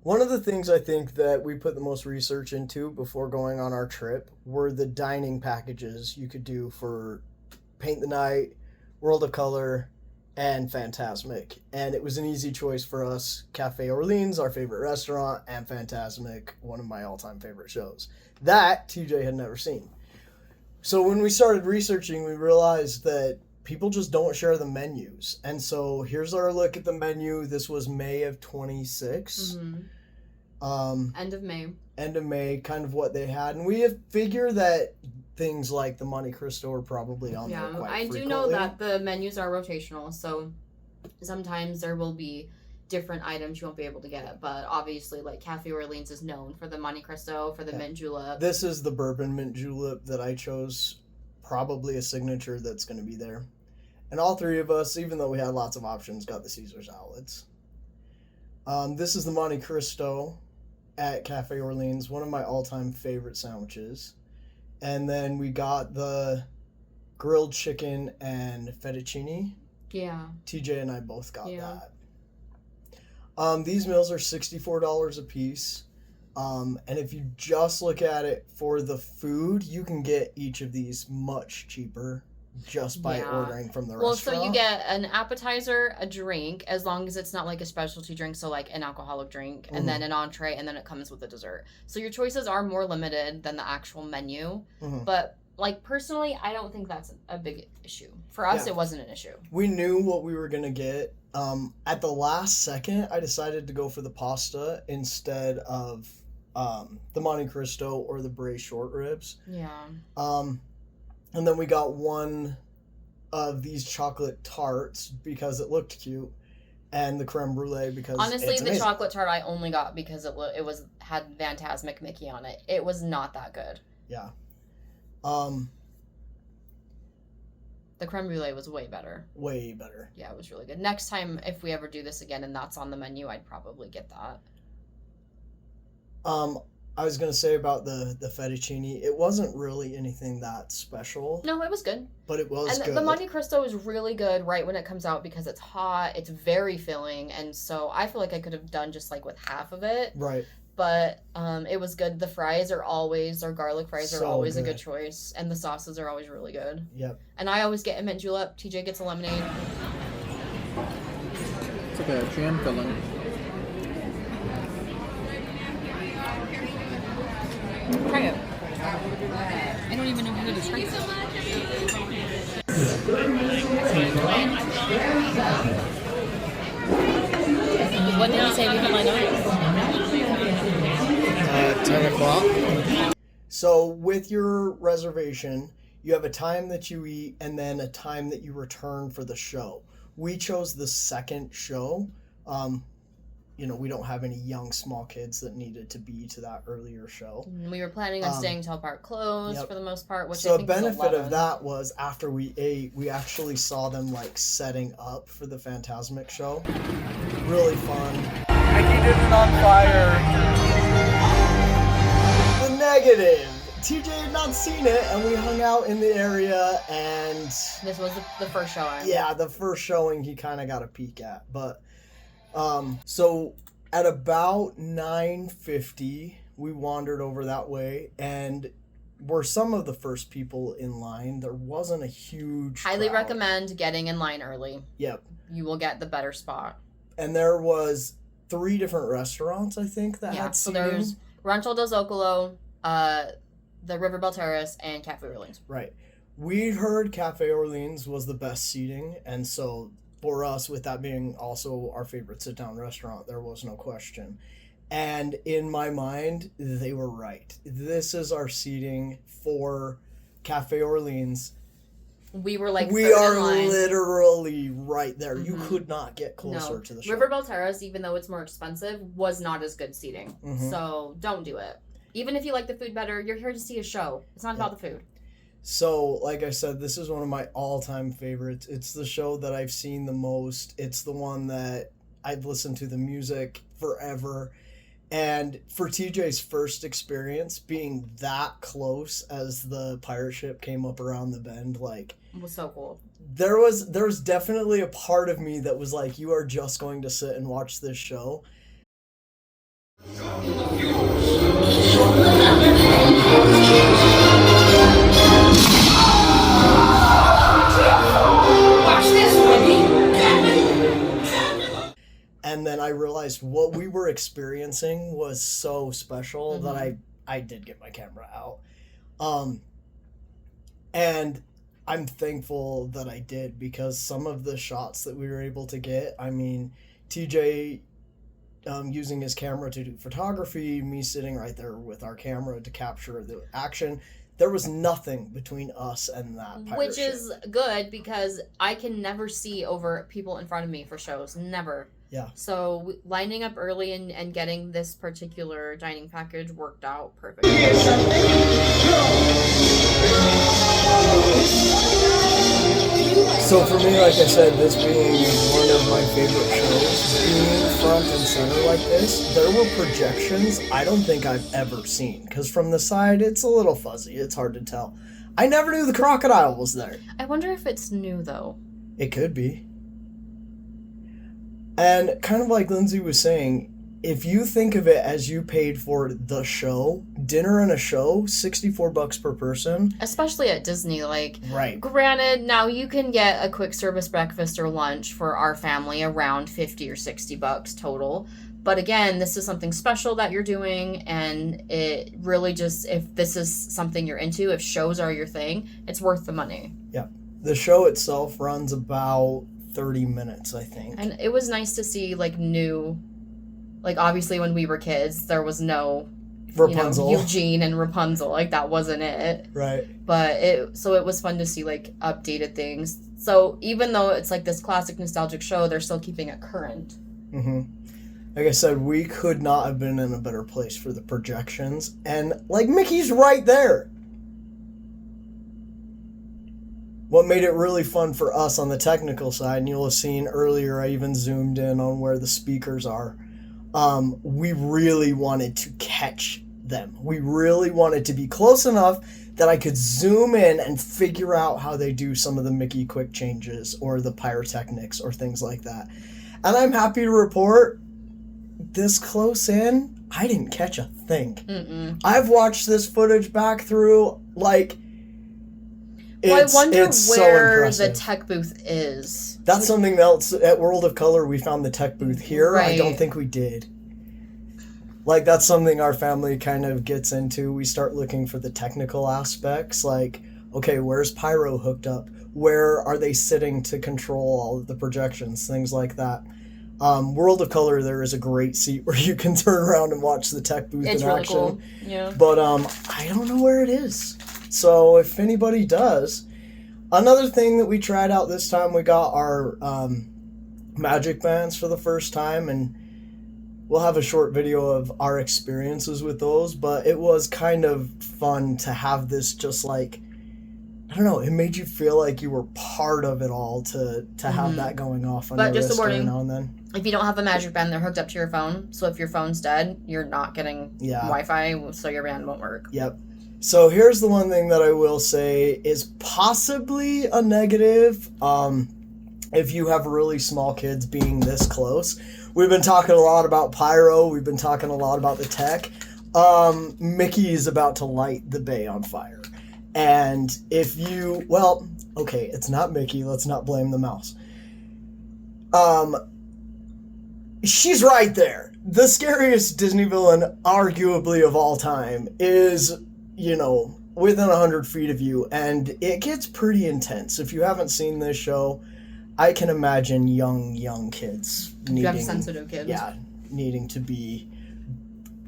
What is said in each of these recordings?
One of the things I think that we put the most research into before going on our trip were the dining packages you could do for Paint the Night, World of Color, and Fantasmic. And it was an easy choice for us. Cafe Orleans, our favorite restaurant, and Fantasmic, one of my all-time favorite shows. That TJ had never seen. So when we started researching, we realized that people just don't share the menus. And so here's our look at the menu. This was May of 26. End of May. End of May, kind of what they had. And we have figured that things like the Monte Cristo are probably on there quite frequently. Do know that the menus are rotational, so sometimes there will be different items you won't be able to get. But obviously, like, Cafe Orleans is known for the Monte Cristo, for the mint julep. This is the bourbon mint julep that I chose. Probably a signature that's going to be there. And all three of us, even though we had lots of options, got the Caesar salads. This is the Monte Cristo at Cafe Orleans, one of my all-time favorite sandwiches. And then we got the grilled chicken and fettuccine. Yeah. TJ and I both got that. These meals are $64 a piece. And if you just look at it for the food, you can get each of these much cheaper just by ordering from the restaurant. Well, so you get an appetizer, a drink, as long as it's not like a specialty drink, so like an alcoholic drink, and then an entree, and then it comes with a dessert. So your choices are more limited than the actual menu. But, like, personally, I don't think that's a big issue. For us, it wasn't an issue. We knew what we were going to get. At the last second, I decided to go for the pasta instead of the Monte Cristo or the braised short ribs. Yeah. And then we got one of these chocolate tarts because it looked cute, and the creme brulee because honestly, it's the amazing. chocolate tart I only got because it had Fantasmic Mickey on it. It was not that good. Yeah. The creme brulee was way better. Way better. Yeah, it was really good. Next time, if we ever do this again and that's on the menu, I'd probably get that. I was going to say about the fettuccine, it wasn't really anything that special. No, it was good. But it was good. And the Monte Cristo is really good right when it comes out because it's hot, it's very filling, and so I feel like I could have done just like with half of it. Right. But it was good. The fries our garlic fries are always good. A good choice, and the sauces are always really good. Yep. And I always get a mint julep. TJ gets a lemonade. It's like a jam filling. Try it. I don't even know how to describe it. What did he say we can line up? 10 o'clock. So with your reservation, you have a time that you eat and then a time that you return for the show. We chose the second show. We don't have any young, small kids that needed to be to that earlier show. We were planning on staying till park closed for the most part, which so I think the benefit was 11. of that was after we ate, we actually saw them like setting up for the Fantasmic show. Really fun. Mikey did it on fire. The negative. TJ had not seen it, and we hung out in the area, and this was the first showing. Yeah, the first showing he kind of got a peek at, but. So at about 9:50, we wandered over that way, and we're some of the first people in line. There wasn't a huge Highly crowd. recommend getting in line early. Yep. You will get the better spot. And there was 3 different restaurants, I think, that had seating. So there's Rancho del Zocalo, the Riverbell Terrace, and Cafe Orleans. Right. We heard Cafe Orleans was the best seating, and so for us, with that being also our favorite sit-down restaurant, there was no question. And in my mind, they were right. This is our seating for Cafe Orleans. We were like, we are literally right there. You could not get closer to the show. Riverbell Terrace, even though it's more expensive, was not as good seating. So don't do it. Even if you like the food better, you're here to see a show. It's not about the food. So, like I said, this is one of my all-time favorites. It's the show that I've seen the most. It's the one that I've listened to the music forever. And for TJ's first experience, being that close as the pirate ship came up around the bend, like... It was so cool. There was definitely a part of me that was like, you are just going to sit and watch this show. realized what we were experiencing was so special that I did get my camera out. And I'm thankful that I did, because some of the shots that we were able to get, I mean, TJ using his camera to do photography, me sitting right there with our camera to capture the action. There was nothing between us and that pirate Which ship. is good, because I can never see over people in front of me for shows. Never. Yeah. So lining up early and getting this particular dining package worked out perfectly. So for me, like I said, this being one of my favorite shows, being front and center like this, there were projections I don't think I've ever seen. Because from the side, it's a little fuzzy. It's hard to tell. I never knew the crocodile was there. I wonder if it's new, though. It could be. And kind of like Lindsay was saying, if you think of it as you paid for the show, dinner and a show, $64 per person. Especially at Disney, like, right. Granted, now you can get a quick service breakfast or lunch for our family around $50 or $60 total. But again, this is something special that you're doing, and it really just, if this is something you're into, if shows are your thing, it's worth the money. Yeah. The show itself runs about 30 minutes, I think. And it was nice to see, like, new... Like, obviously, when we were kids, there was no, Rapunzel. Eugene and Rapunzel. Like, that wasn't it. Right. But it was fun to see, like, updated things. So, even though it's, like, this classic nostalgic show, they're still keeping it current. Mm-hmm. Like I said, we could not have been in a better place for the projections. And, like, Mickey's right there. What made it really fun for us on the technical side, and you'll have seen earlier, I even zoomed in on where the speakers are. We really wanted to catch them. We really wanted to be close enough that I could zoom in and figure out how they do some of the Mickey quick changes or the pyrotechnics or things like that. And I'm happy to report, this close in, I didn't catch a thing. Mm-mm. I've watched this footage back through, like... Well, I wonder where so the tech booth is. That's something else. At World of Color, we found the tech booth here. Right. I don't think we did. Like, that's something our family kind of gets into. We start looking for the technical aspects. Like, okay, where's pyro hooked up? Where are they sitting to control all of the projections? Things like that. World of Color, there is a great seat where you can turn around and watch the tech booth It's in really action. cool. Yeah. But I don't know where it is. So if anybody does, another thing that we tried out this time, we got our magic bands for the first time, and we'll have a short video of our experiences with those, but it was kind of fun to have this just like, I don't know, it made you feel like you were part of it all to have that going off on your But just a wrist every warning, now and then. if you don't have a magic band, they're hooked up to your phone, so if your phone's dead, you're not getting Wi-Fi, so your band won't work. Yep. So here's the one thing that I will say is possibly a negative. If you have really small kids being this close. We've been talking a lot about pyro. We've been talking a lot about the tech. Mickey is about to light the bay on fire. And if you, well, okay, it's not Mickey. Let's not blame the mouse. She's right there. The scariest Disney villain, arguably of all time, is, you know, within 100 feet of you, and it gets pretty intense. If you haven't seen this show, I can imagine young kids needing... You have sensitive kids. Yeah, needing to be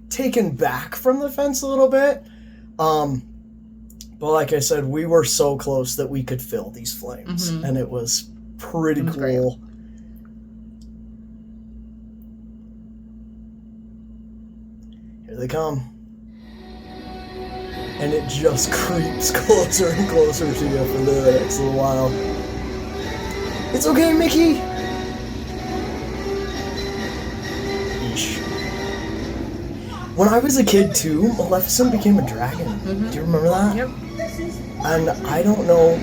taken back from the fence a little bit. But like I said, we were so close that we could feel these flames, and it was pretty cool. Great. Here they come. And it just creeps closer and closer to you for the next little while. It's okay, Mickey! Yeesh. When I was a kid, too, Maleficent became a dragon. Do you remember that? Yep. And I don't know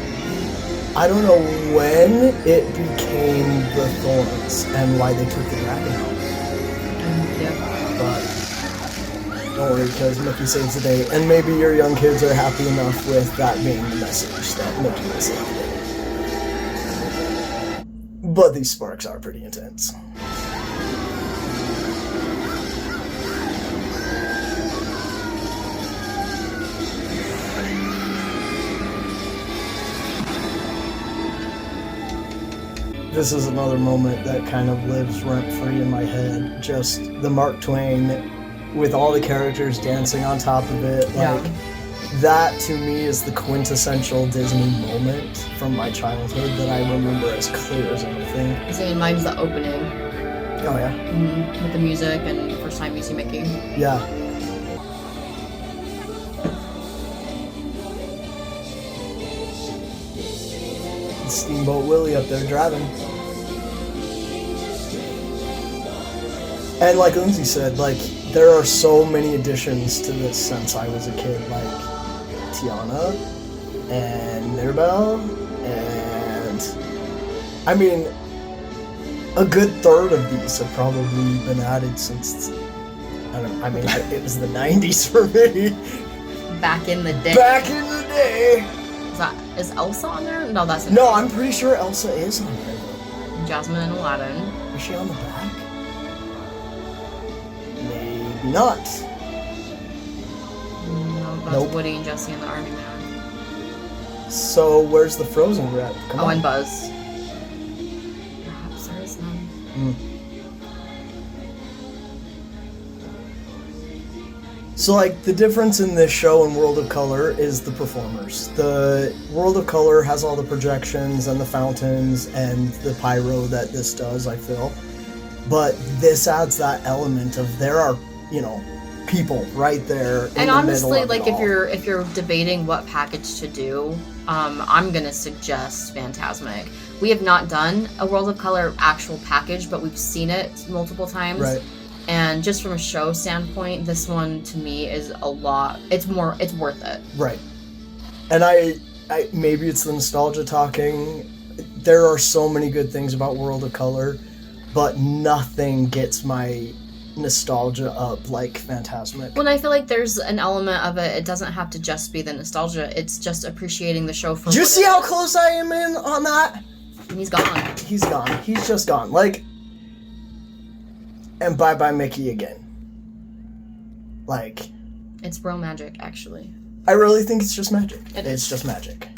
when it became the Thorns and why they took the dragon out. Yeah. But don't worry, because Mickey saves the day. And maybe your young kids are happy enough with that being the message that Mickey will save the day. But these sparks are pretty intense. this is another moment that kind of lives rent-free in my head. Just the Mark Twain with all the characters dancing on top of it. Like, that to me is the quintessential Disney moment from my childhood that I remember as clear as anything. I say mine's the opening. Oh yeah? Mm-hmm. With the music and the first time you see Mickey. Yeah. Steamboat Willie up there driving. And like Lindsay said, like, there are so many additions to this since I was a kid, like Tiana and Mirabelle, and I mean, a good third of these have probably been added since, it was the 90s for me. Back in the day. Back in the day. Is Elsa on there? No, that's No, I'm pretty sure Elsa is on there. Jasmine and Aladdin. Is she on the back? Maybe not. No, that's Nope. Woody and Jesse and the Army Man. So where's the Frozen rep? Come on. And Buzz. Perhaps there is none. So, like, the difference in this show and World of Color is the performers. The World of Color has all the projections and the fountains and the pyro that this does, I feel. But this adds that element of there are, people right there in And the honestly, middle of like, it all. if you're debating what package to do, I'm gonna suggest Fantasmic. We have not done a World of Color actual package, but we've seen it multiple times. Right. And just from a show standpoint, this one to me is a lot. It's worth it. Right. And I maybe it's the nostalgia talking. There are so many good things about World of Color, but nothing gets my nostalgia up like Fantasmic. Well, and I feel like there's an element of it. It doesn't have to just be the nostalgia. It's just appreciating the show for. Do you see how close I am in on that? And he's gone. He's gone. He's just gone. Like, and bye-bye Mickey again. Like, It's real magic, actually. I really think it's just magic. It It's is. just magic.